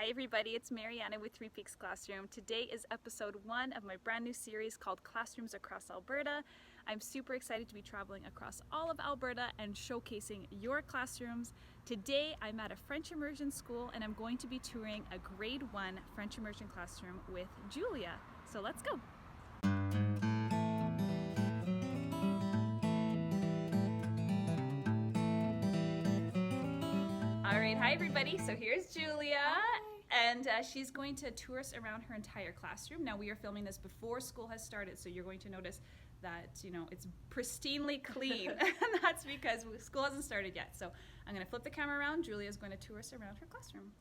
Hi everybody, it's Mariana with Three Peaks Classroom. Today is episode 1 of my brand new series called Classrooms Across Alberta. I'm super excited to be traveling across all of Alberta and showcasing your classrooms. Today I'm at a French Immersion school and I'm going to be touring a grade 1 French Immersion classroom with Julia. So let's go! Alright, hi everybody, so here's Julia. Hi. And she's going to tour us around her entire classroom. Now we are filming this before school has started, so you're going to notice that, you know, it's pristinely clean. And that's because school hasn't started yet. So I'm going to flip the camera around. Julia's going to tour us around her classroom.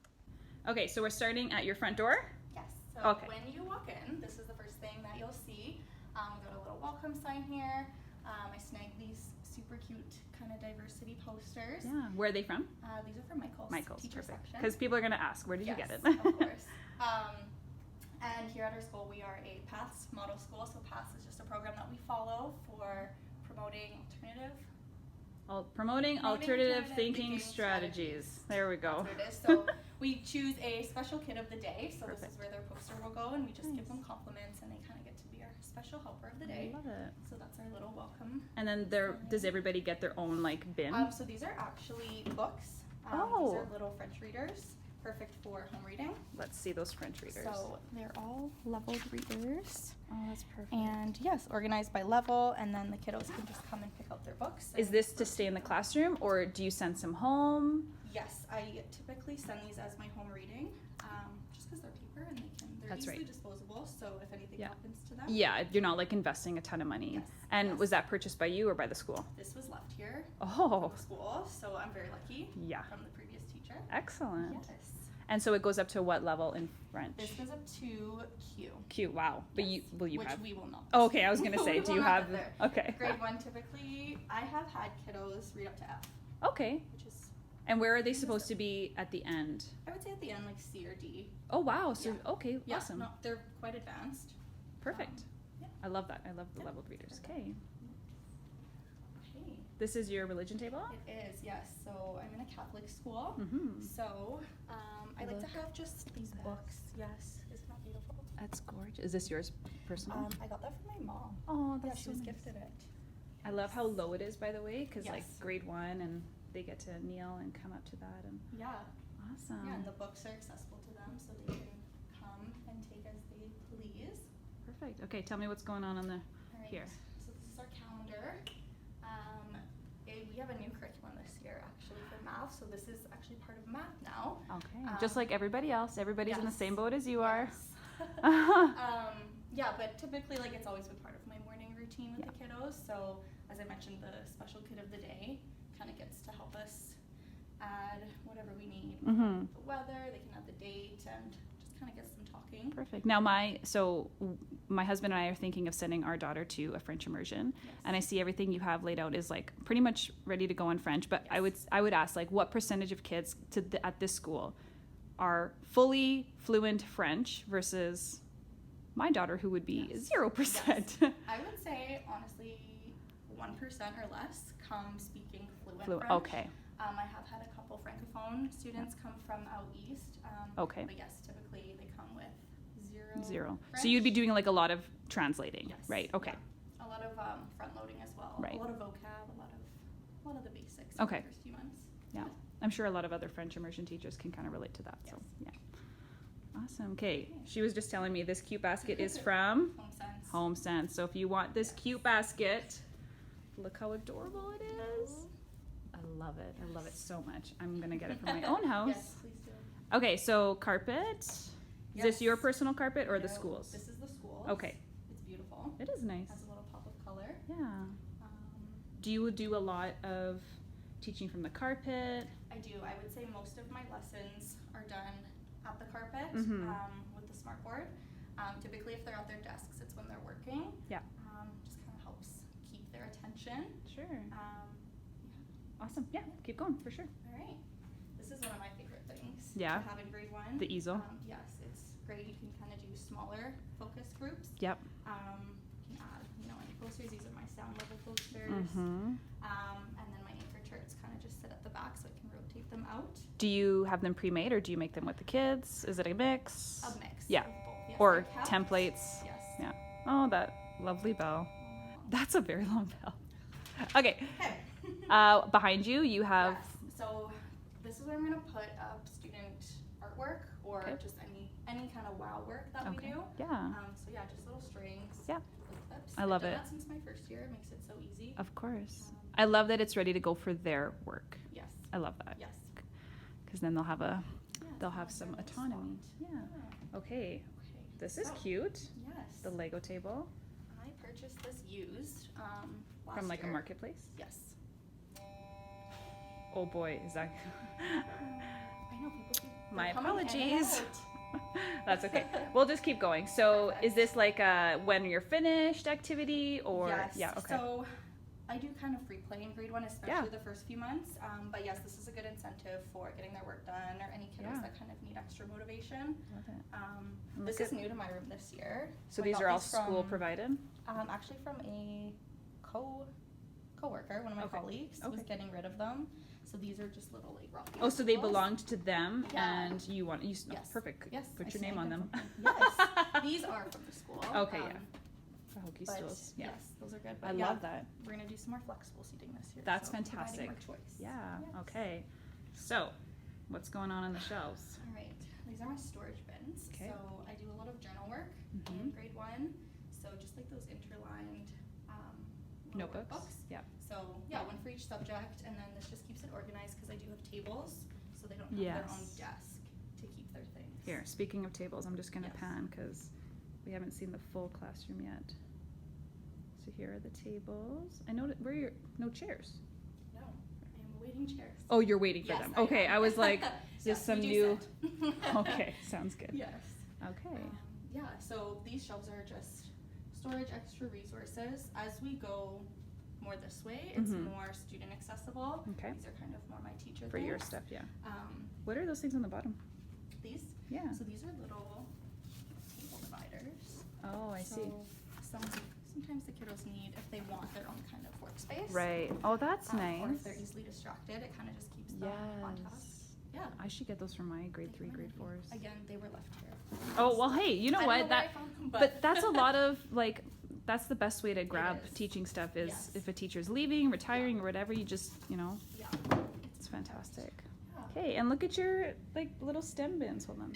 Okay, so we're starting at your front door. Yes, so Okay. When you walk in, this is the first thing that you'll see. We got a little welcome sign here. I snagged these super cute kind of diversity posters. Yeah, where are they from? These are from Michael's teacher perfect. section. Because people are going to ask, where did you get it? Of course. And here at our school, we are a PATHS model school. So PATHS is just a program that we follow for promoting alternative thinking strategies. There we go. That's what it is. So we choose a special kid of the day. So Perfect. This is where their poster will go, and we just give them compliments, and they kind of get to be our special helper of the day. I love it. So that's our little welcome. And then does everybody get their own like bin? So these are actually books. These Oh. are little French readers, perfect for home reading. Let's see those French readers. So they're all leveled readers. Oh, that's perfect. And yes, organized by level, and then the kiddos can just come and pick out their books. Is this to stay in the classroom, or do you send some home? Yes, I typically send these as my home reading, just because they're paper and they're That's easily right. disposable. So if anything Yeah. happens to them, Yeah, you're not like investing a ton of money. Yes, And yes. was that purchased by you or by the school? This was left here Oh, from the school, so I'm very lucky. Yeah. From the previous teacher. Excellent. Yes. And so it goes up to what level in French? This goes up to Q. Q. Wow. But Yes, will you which have? we will not. Oh, okay, I was gonna We say, will do you not have? get there. Okay. Grade 1 typically, I have had kiddos read up to F, Okay. which is, And where are they supposed to be at the end? I would say at the end, like C or D. Oh wow. So Yeah. okay, Yeah, awesome. no, they're quite advanced. Perfect. Yeah. I love that. I love the Yeah. leveled readers. Okay. Okay. This is your religion table? It is, yes. So I'm in a Catholic school. Mm-hmm. So I like to Look have just these books. Yes, isn't that beautiful? That's gorgeous. Is this yours personal? I got that from my mom. Oh, Yeah, that's she so was nice. gifted it. I love how low it is, by the way, because like Yes. grade 1 and they get to kneel and come up to that, and Yeah. awesome. Yeah, and the books are accessible to them, so they can come and take as they please. Perfect. Okay, tell me what's going on the All right. here. So this is our calendar. We have a new curriculum this year, actually, for math. So this is actually part of math now. Okay, just like everybody else, everybody's in the yes. same boat as you are. Yes. Yeah, but typically, like, it's always been part of my morning routine with Yeah. the kiddos. So as I mentioned, the special kid of the day kind of gets to help us add whatever we need. Mhm. The weather, they can add the date, and just kind of gets them talking. Perfect. Now my husband and I are thinking of sending our daughter to a French immersion, Yes. and I see everything you have laid out is like pretty much ready to go in French. But Yes. I would ask, like, what percentage of kids at this school are fully fluent French versus my daughter, who would be Yes. 0%. Yes. I would say, honestly, 1% or less come speaking fluent French. Okay. I have had a couple francophone students come from out east. Okay. But yes, typically they come with zero. So French. you'd be doing like a lot of translating, Yes. right? Okay. Yeah. A lot of front loading as well. Right. A lot of vocab, a lot of the basics. Okay. For the first few months. Yeah. I'm sure a lot of other French immersion teachers can kind of relate to that. So Yes. yeah. Awesome. Okay. She was just telling me this cute basket is from Home Sense. Home Sense. So if you want this cute basket, look how adorable it is. I love it. I love it so much. I'm going to get it for my own house. Yes, please do. Okay. So carpet. Is this Yes. your personal carpet or the No, school's? This is the school's. Okay. It's beautiful. It is nice. Has a little pop of color. Yeah. Do you do a lot of teaching from the carpet? I do. I would say most of my lessons are done at the carpet Mhm. with the smartboard. Typically, if they're at their desks, it's when they're working. Yeah. Just kind of helps keep their attention. Sure. Yeah. Awesome. Yeah. Keep going for sure. All right. This is one of my favorite things Yeah. to have in grade 1. The easel. Yes, it's great. You can kind of do smaller focus groups. Yep. You can add, any posters. These are my sound level posters. Mm-hmm. And then my anchor charts kind of just sit at the back so I can rotate them out. Do you have them pre-made or do you make them with the kids? Is it a mix? A mix. Yeah. Of both. Yes, Or I have- templates? Yes. Yeah. Oh, that lovely bell. That's a very long bell. Okay. Okay. Behind you, you have... Yes. So this is where I'm going to put up student artwork or Okay. just any kind of wow work that we do. Yeah. So yeah, just little strings. Yeah. With clips. I love I've it. done that since my first year. It makes it so easy. Of course. I love that it's ready to go for their work. Yes. I love that. Yes. Because then they'll have Yes, some their little autonomy. spot. Yeah. Okay. Okay. This is So, cute. Yes. The Lego table I purchased this used last from like a year. marketplace. Yes. Oh boy, is that... I know people keep My they're coming in and apologies. out. That's okay. We'll just keep going. So Perfect. is this like a when you're finished activity or... Yes. Yeah, okay. So I do kind of free play in grade 1, especially Yeah. the first few months. But yes, this is a good incentive for getting their work done or any kiddos Yeah. that kind of need extra motivation. Love it. And This look is at- new to my room this year. So I these got are all these from, school provided? Actually from a co-worker, one of my Okay. colleagues Okay. was getting rid of them. So these are just little like rocky Oh, so they tables. belonged to them Yeah. and you want... You, Yes. Perfect. Yes. Put I your name snagged on them. from yes. These are from the school. Okay, yeah. The hokey But stools. Yeah. yes, those are good. I But yeah, love that. we're gonna do some more flexible seating this year. That's so providing fantastic. more choice. Yeah. Yes. Okay. So, what's going on the shelves? All right, these are my storage bins. Okay. So I do a lot of journal work Mhm. in grade 1. So just like those interlined little Notebooks. workbooks. Yeah. So yeah, one for each subject, and then this just keeps it organized because I do have tables, so they don't have their own Yes. desk to keep their things. Here, speaking of tables, I'm just going to Yes. pan because we haven't seen the full classroom yet. So here are the tables. I know where are no chairs. No, I am awaiting chairs. Oh, you're waiting for Yes, them. I Okay, am. I was like, is this Yes, some we do new? sit. Okay, sounds good. Yes. Okay. Yeah, so these shelves are just storage extra resources. As we go more this way, it's Mhm. more student accessible. Okay. These are kind of more my teacher For your things. stuff, yeah. Um, What are those things on the bottom? these? Yeah. So these are little table dividers. Oh, I see. So sometimes the kiddos need, if they want their own kind of workspace. Right. Oh, that's Or nice. if they're easily distracted, it kind of just keeps them on task. Yes. Yeah. I should get those for my grade They 3, come in grade 4s. Again, they were left here. Oh, well, hey, you know I don't what? know where I found them, But that's a lot of like that's the best way to grab is. teaching stuff is Yes. if a teacher's leaving, retiring, or whatever, you just, Yeah. it's fantastic. Yeah. Okay, and look at your like little STEM bins. Hold on,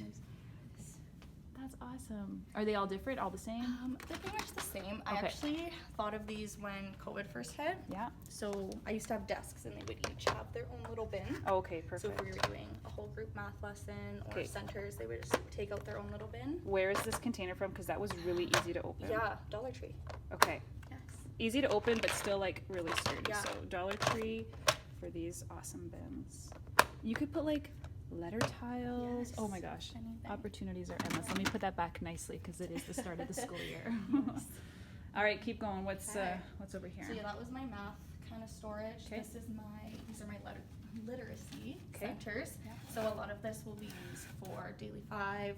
that's awesome. Are they all different? All the same? They're pretty much the same. I Okay. actually thought of these when COVID first hit. Yeah. So I used to have desks and they would each have their own little bin. Okay, So if perfect. we were doing a whole group math lesson or Okay. centers, they would just take out their own little bin. Where is this container from? Because that was really easy to open. Yeah, Dollar Tree. Okay. Yes. Easy to open, but still like really sturdy. Yeah. So Dollar Tree for these awesome bins. You could put like letter tiles. Yes. Oh my gosh. Anything. Opportunities are endless. Let me put that back nicely because it is the start of the school year. Yes. All right, keep going. What's Okay. what's over here? So yeah, that was my math kind of storage. Okay. These are my literacy Okay. centers. Yeah. So a lot of this will be used for daily 5,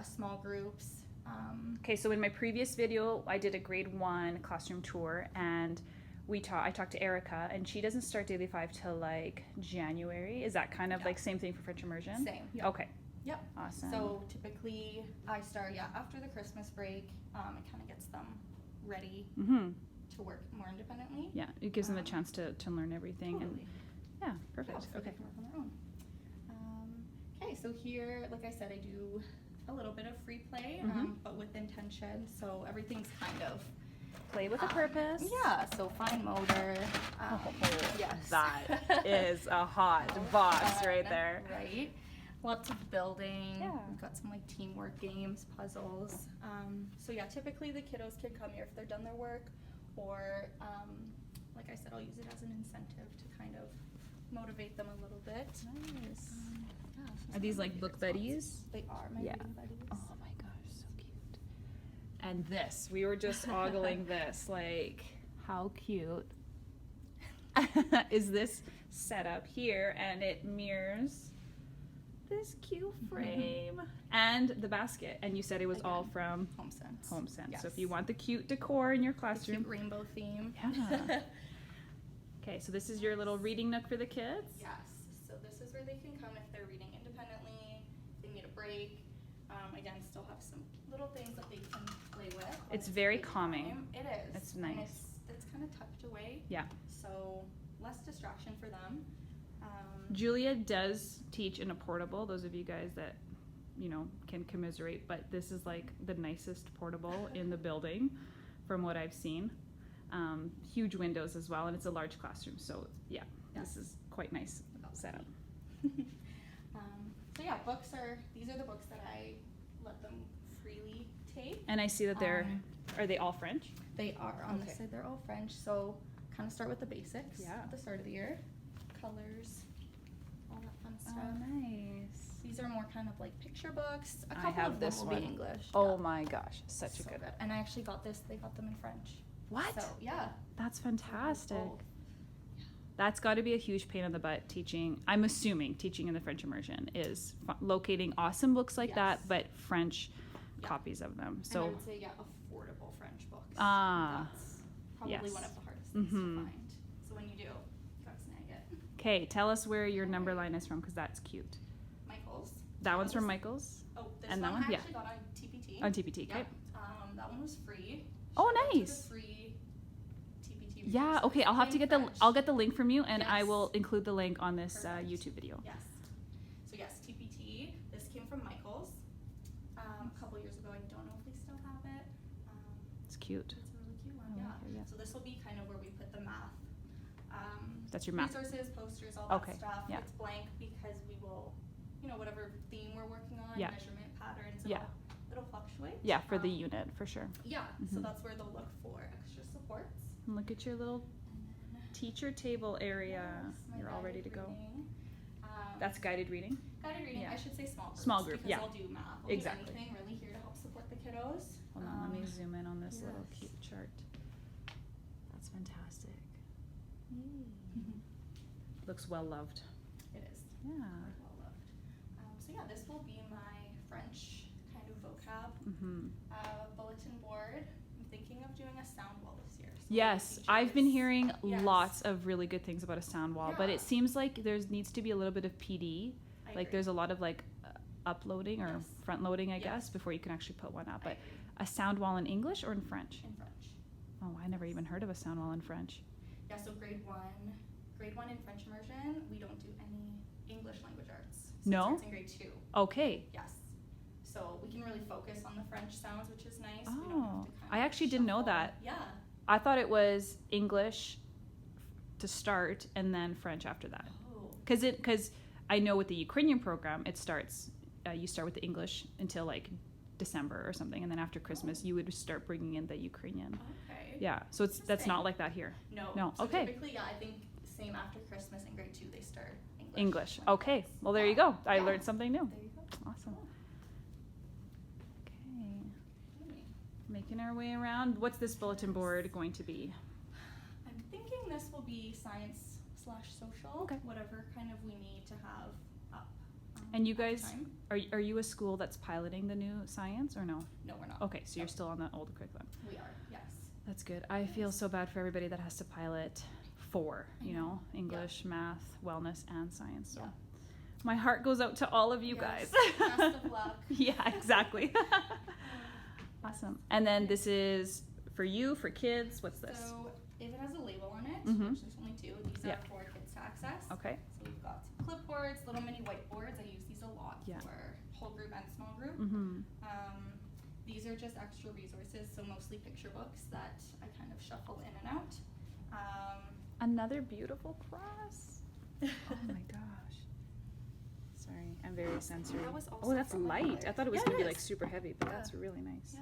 small groups. Okay, so in my previous video, I did a grade 1 classroom tour, and I talked to Erica, and she doesn't start daily 5 till like January. Is that kind of Yeah. like same thing for French Immersion? Same. Yeah. Okay. Yep. Awesome. So typically I start after the Christmas break. It kind of gets them ready Mm-hmm. to work more independently. Yeah, it gives them the Um, chance to learn everything. Totally. And yeah, Yeah, perfect. so they Okay. can work on their own. Okay, so here, like I said, I do a little bit of free play, Mhm. but with intention. So everything's kind of Play with a purpose. Yeah, so fine motor. Yes. That is a hot box right Fun, there. Right. Lots of building. Yeah. We've got some like teamwork games, puzzles. So yeah, typically the kiddos can come here if they're done their work, or like I said, I'll use it as an incentive to kind of motivate them a little bit. Nice. Yeah, so some Are these of my like favorite book spots. buddies? They are my Yeah. reading buddies. Oh my gosh, so cute. And this, we were just ogling this, like, how cute is this setup here? And it mirrors this cute frame and the basket. And you said it was all Again. from HomeSense. HomeSense. Yes. So if you want the cute decor in your The classroom. cute rainbow theme. Yeah. Okay, so this is your little reading nook for the kids? Yes. So this is where they can come if they're reading independently, if they need a break. Again, still have some little things that they can play with. It's very calming. It is. It's nice. And it's kind of tucked away. Yeah. So less distraction for them. Julia does teach in a portable. Those of you guys that, you know, can commiserate, but this is like the nicest portable in the building from what I've seen. Huge windows as well, and it's a large classroom. So yeah, this is quite nice setup. So yeah, these are the books that I let them freely take. And I see that are they all French? They are. On this side, they're all French. So kind of start with the basics at the start of the year. Colors, all that fun stuff. Oh, nice. These are more kind of like picture books. A I couple have of them this will one. be English. Oh my gosh, such a good one. And I actually they got them in French. What? So yeah. That's fantastic. Cool. That's got to be a huge pain in the butt teaching. I'm assuming teaching in the French immersion is locating awesome books like that, but French copies of them. So and I would say, affordable French books. That's probably one of the hardest things to find. So when you do, you gotta snag it. Okay, tell us where your number line is from, because that's cute. Michael's. That one's from Michael's? Oh, this and one that one? I actually got on TPT. On TPT, okay. That one was free. Oh, Shout out to nice. the free TPT Yeah, okay, I'll have to get I'll get the link from you, and I Yes. will include the link on this Perfect. YouTube video. Yes. So yes, TPT. This came from Michael's a couple years ago. I don't know if they still have it. It's cute. It's a really cute one. I Yeah. like it, yeah. So this will be kind of where we put the math. That's your math. Resources, posters, all that Okay, stuff. yeah. It's blank because we will, whatever theme we're working on, Yeah. measurement patterns, Yeah. it'll fluctuate. Yeah, for the unit, for sure. Yeah. So that's where they'll look for extra supports. And look at your little And then teacher table area. yes, my You're all ready to guided go. reading. That's guided reading? Guided reading. Yeah. I should say small groups. Small group, because yeah. I'll do math. I'll Exactly. do anything really here to help support the kiddos. Hold on, let me zoom in on this little yes. cute chart. That's fantastic. Looks well loved. It is. Yeah. Very well loved. So yeah, this will be my French kind of vocab Mm-hmm. bulletin board. I'm thinking of doing a sound wall this year. So Yes, teachers- I've been hearing Yes. lots of really good things about a sound wall, but Yeah. it seems like there needs to be a little bit of PD. I Like agree. there's a lot of like uploading or Yes. front loading, I Yes. guess, before you can actually put one up. I But agree. a sound wall in English or in French? In French. Oh, I never even heard of a sound wall in French. Yeah, so grade one in French immersion, we don't do any English language arts. So No? it starts in grade 2. Okay. Yes. So we can really focus on the French sounds, which is nice. We don't have Oh, to kind I of actually didn't know shuffle. that. Yeah. I thought it was English to start and then French after that. Oh. Because I know with the Ukrainian program, it starts, you start with the English until like December or something, and then after Christmas, you would start bringing in the Ukrainian. Okay. Yeah, so that's Interesting. not like that here. No, So okay. typically, yeah, I think same after Christmas in grade 2, they start English. English. when Okay, it's- well there you yeah. go. I Yeah. learned something new. There you go. Awesome. Cool. Okay, Okay. making our way around. What's this bulletin board going to be? I'm thinking this will be science/social. Okay. Whatever kind of we need to have up. And you at the guys, time. are you a school that's piloting the new science or no? No, we're not. Okay, so you're No. still on the old curriculum. We are. Yes. That's good. I feel so bad for everybody that has to pilot 4, I you know. know, English, math, wellness, and science. So Yeah. my heart goes out to all of you Yes. guys. Best of luck. Yeah, exactly. Awesome. And then this is for you, for kids. What's this? So if it has a label on it, Mhm. which there's only 2, these Yeah. are for kids to access. Okay. So we've got clipboards, little mini whiteboards. I use these a lot Yeah. for whole group and small group. Mm-hmm. These are just extra resources, so mostly picture books that I kind of shuffle in and out. Another beautiful cross. Oh my gosh. Sorry, I'm very sensory. That was Oh, also that's from my light. mother. I thought it was Yeah, gonna it be like is. super heavy, but Yeah. that's really nice. Yeah.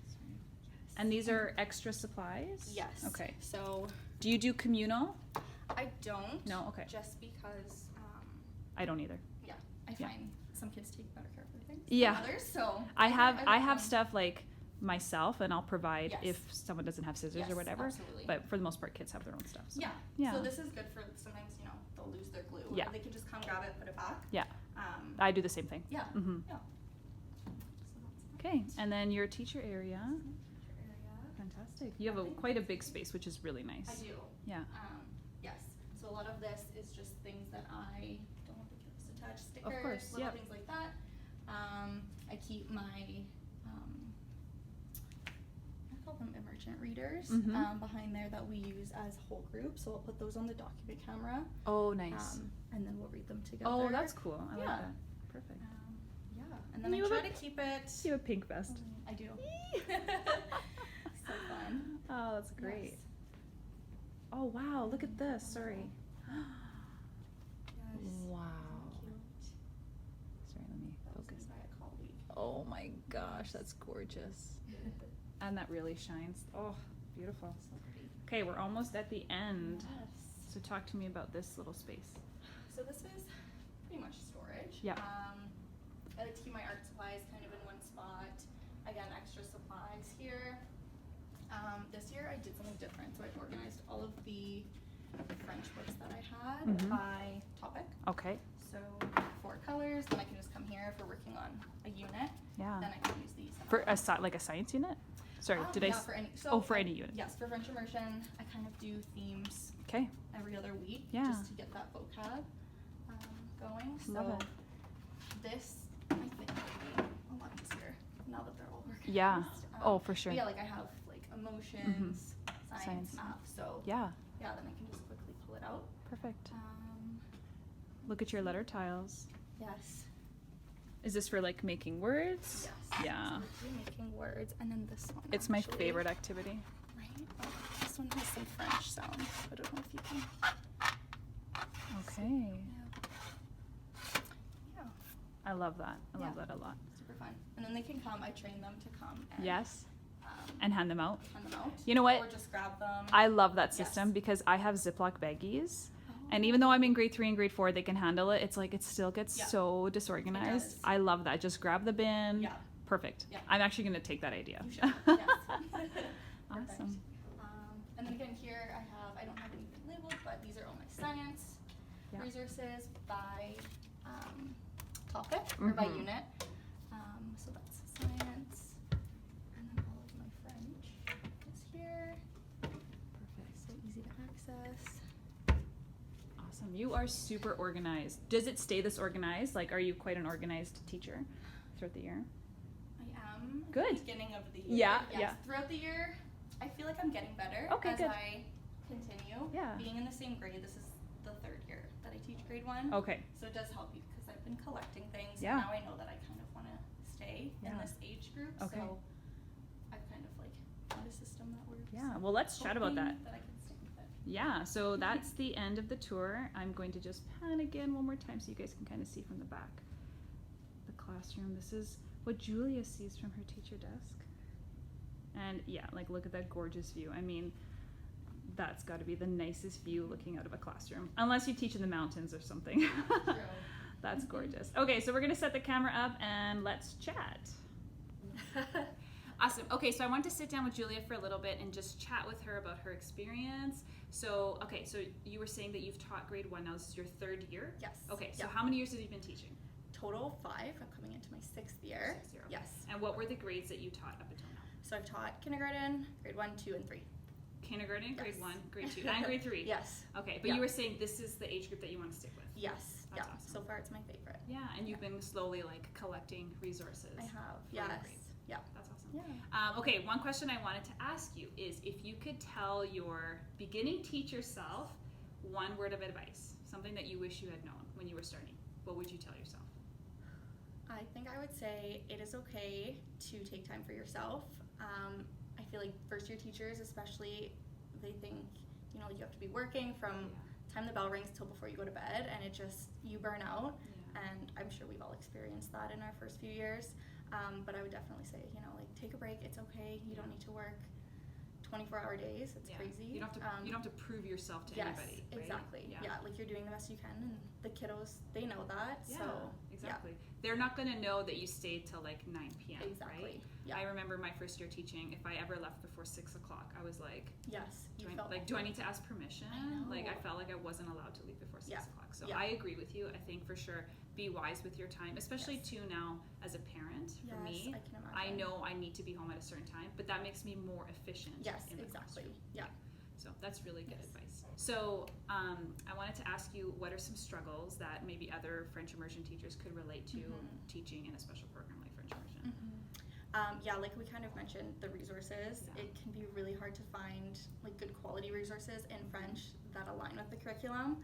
Sorry. Yes. And these are extra supplies? Yes. Okay. So Do you do communal? I don't. No? Okay. Just because, I don't either. yeah, I Yeah. find some kids take better care of their things Yeah. than others. So I have love them. stuff like myself, and I'll provide Yes. if someone doesn't have scissors Yes, or whatever. absolutely. But for the most part, kids have their own stuff. So. Yeah. Yeah. So this is good for sometimes, they'll lose their glue. Yeah. They can just come grab it, put it back. Yeah. Um, I do the same thing. yeah. Mm-hmm. Yeah. So that's Okay, and then your teacher area. teacher area. Fantastic. You have quite a big space, which is really nice. I do. Yeah. Yes. So a lot of this is just things that I don't attach stickers, course, little yep. things like that. I keep my, I call them emergent readers, behind there that we use as whole group. So I'll put those on the document camera. Oh, nice. And then we'll read them together. Oh, that's cool. I like that. Perfect. Yeah, and then I try to keep it. You have a pink vest. I do. So fun. Oh, that's great. Yes. Oh, wow. Look at this. Sorry. Yes. Wow. Cute. Sorry, let me That was focus. made by a colleague. Oh my gosh, that's gorgeous. And that really shines. Oh, beautiful. So pretty. Okay, we're almost at the end. Yes. So talk to me about this little space. So this is pretty much storage. Yeah. I like to keep my art supplies kind of in one spot. Again, extra supplies here. This year I did something different. So I organized all of the French books that I had by topic. Okay. So 4 colors, then I can just come here if we're working on a unit. Yeah. Then I can use these. For a like a science unit? Sorry, did I? Yeah, for any. So for any unit. Yes, for French Immersion, I kind of do themes Okay. every other week, Yeah. just to get that vocab going. So Love it. this, I think, would be a lot easier now that they're all organized. Yeah. Oh, for sure. But yeah, like I have like emotions, science, Science. math. So Yeah. yeah, then I can just quickly pull it out. Perfect. Look at your letter tiles. Yes. Is this for like making words? Yes. Yeah. So we're making words, and then this one. It's my actually, favorite activity. Right. Oh, this one has some French sounds. I don't know if you can. Okay. Yeah. I love that. I love Yeah. that a lot. Super fun. And then they can come. I train them to come and Yes. And hand them out. hand them out. You know what? Or just grab them. I love that system Yes. because I have Ziploc baggies. Oh. And even though I'm in grade 3 and grade 4, they can handle it. It's like it still gets Yeah. so disorganized. It does. I love that. Just grab the bin. Yeah. Perfect. Yeah. I'm actually going to take that idea. You should. Yes. Awesome. Perfect. And then again here I don't have anything labeled, but these are all my science Yeah. resources by topic or by Mhm. unit. So that's science. And then all of my French is here. Perfect. So easy to access. Awesome. You are super organized. Does it stay this organized? Like, are you quite an organized teacher throughout the year? I am at Good. the beginning of the year. Yeah, Yes. yeah. Throughout the year, I feel like I'm getting better Okay, as good. I continue. Yeah. Being in the same grade, this is the 3rd year that I teach grade 1. Okay. So it does help you because I've been collecting things. Yeah. And now I know that I kind of want to stay in Yeah. this age group. Okay. So I've kind of like found a system that works. Yeah. Well, let's chat about that. Hoping that I can stick with it. Yeah, so that's the end of the tour. I'm going to just pan again one more time so you guys can kind of see from the back. The classroom. This is what Julia sees from her teacher desk. And yeah, like look at that gorgeous view. I mean, that's got to be the nicest view looking out of a classroom. Unless you teach in the mountains or something. True. That's gorgeous. Okay, so we're going to set the camera up and let's chat. Awesome. Okay, so I want to sit down with Julia for a little bit and just chat with her about her experience. So, okay, so you were saying that you've taught grade 1 now. This is your 3rd year? Yes. Okay, so Yeah. how many years have you been teaching? Total 5. I'm coming into my 6th year. 6 year, okay. Yes. And what were the grades that you taught up until now? So I've taught kindergarten, grade 1, 2, and 3. Kindergarten, grade Yes. 1, grade 2, and grade 3? Yes. Okay, but Yeah. you were saying this is the age group that you want to stick with? Yes. That's yeah. awesome. So far, it's my favorite. Yeah, and you've been slowly like collecting resources. I have. your Yes. grade. Yeah. That's awesome. Yeah. Okay, one question I wanted to ask you is if you could tell your beginning teacher self one word of advice, something that you wish you had known when you were starting, what would you tell yourself? I think I would say it is okay to take time for yourself. I feel like first-year teachers, especially, they think, you know, you have to be working from time the bell rings till before you go to bed, and you burn out. Yeah. And I'm sure we've all experienced that in our first few years. But I would definitely say, you know, like take a break. It's okay. You don't need to work 24-hour days. It's crazy. You don't have to prove yourself to yes, anybody. Right? Exactly. Yeah, like you're doing the best you can, and the kiddos, they know that. Yeah, so exactly. They're not going to know that you stayed till like 9 p.m. Exactly. Right? Yeah. I remember my first year teaching. If I ever left before 6 o'clock, I was like, Yes. do I need to ask permission? Like I felt like I wasn't allowed to leave before 6 o'clock. So I agree with you. I think for sure be wise with your time, especially too now as a parent. For me, I can imagine. I know I need to be home at a certain time, but that makes me more efficient. Yes, in the exactly. classroom. Yeah. So that's really good Yes. advice. So I wanted to ask you, what are some struggles that maybe other French immersion teachers could relate to teaching in a special program like French immersion? Yeah, like we kind of mentioned, the resources. Yeah. It can be really hard to find like good quality resources in French that align with the curriculum.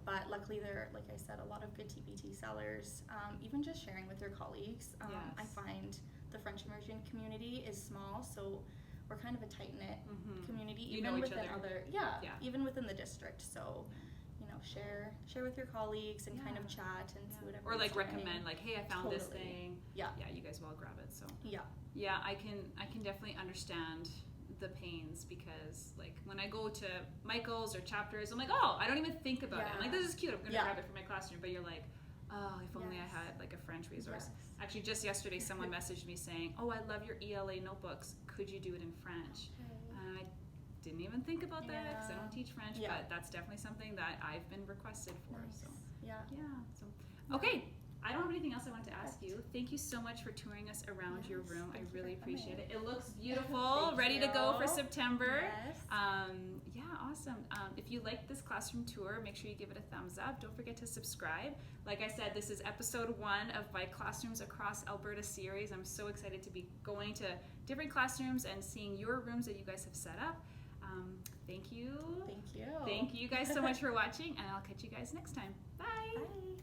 But luckily there are, like I said, a lot of good TPT sellers. Even just sharing with your colleagues. I Yes. find the French immersion community is small, so we're kind of a tight-knit community, You even know each within other. yeah, even within the district. So, you know, share with your colleagues and kind of Yeah. chat and see whatever. Or like is learning. recommend, like, hey, I found this Totally. thing. Yeah. Yeah, you guys will all grab it. So Yeah. yeah, I can definitely understand the pains, because like when I go to Michael's or Chapters, I'm like, oh, I don't even think about it. I'm like, this is cute, I'm gonna grab it for my classroom. But you're like, oh, if only I had like a French resource. Yes. Actually, just yesterday someone messaged me saying, oh, I love your ELA notebooks, could you do it in French? And I didn't even think about that because I don't teach French, but that's definitely something that I've been requested for. Nice. So Yeah. so okay, I don't have anything else I want to ask you. Thank you so much for touring us around your room. I thank you really for coming. appreciate it. It looks beautiful, Thank ready to go for you. September. Yes. Yeah, awesome. If you liked this classroom tour, make sure you give it a thumbs up. Don't forget to subscribe. Like I said, this is episode 1 of my Classrooms Across Alberta series. I'm so excited to be going to different classrooms and seeing your rooms that you guys have set up. Thank you. Thank you. Thank you guys so much for watching, and I'll catch you guys next time. Bye. Bye.